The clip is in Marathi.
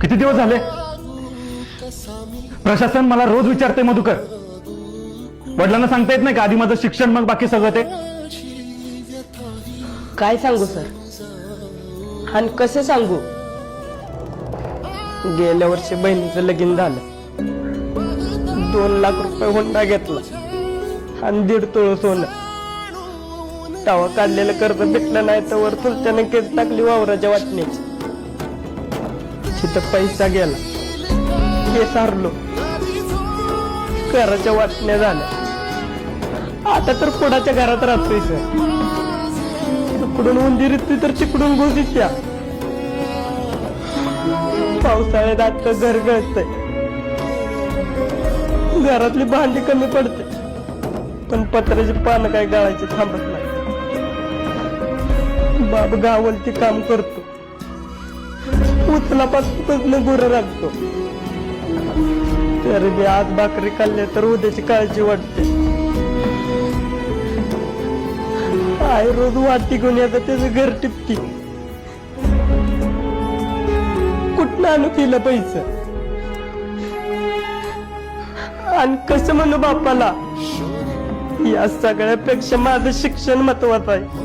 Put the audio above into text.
किती दिवस झाले? प्रशासन मला रोज विचारते मधुकर, वडिलांना सांगता येत नाही का आधी माझं शिक्षण मग बाकी सगळं ते? काय सांगू सर, आणि कसं सांगू? गेल्या वर्षी बहिणीचं लगीन झालं, 2 लाख रुपये हुंडा घेतला आणि 1.5 तोळ सोनं. तवा काढलेलं कर्ज भेटलं नाही तर वर चुलत्याने केस टाकली वावराच्या वाटण्याची. तिथं पैसा गेला, केस हारलो, घराच्या वाटण्या झाल्या. आता तर कोणाच्या घरात राहतोय सर. तिकडून उंदीर येते तर तिकडून घोषित त्या. पावसाळ्यात आता घर गळतंय, घरातली भांडी कमी पडते, पण पत्र्याची पानं काय गाळायची थांबत नाही. बाप गावलती काम करतो, उचलापासून गुरं राखतो. तरी मी आज भाकरी खाल्ली तर उद्याची काळजी वाटते. आई रोज वाटी घेऊन येतं, त्याचं घर टिपती. कुठनं आणू तिला पैसे, आणि कसं म्हणू बापाला? या सगळ्यापेक्षा माझं शिक्षण महत्वाचं आहे.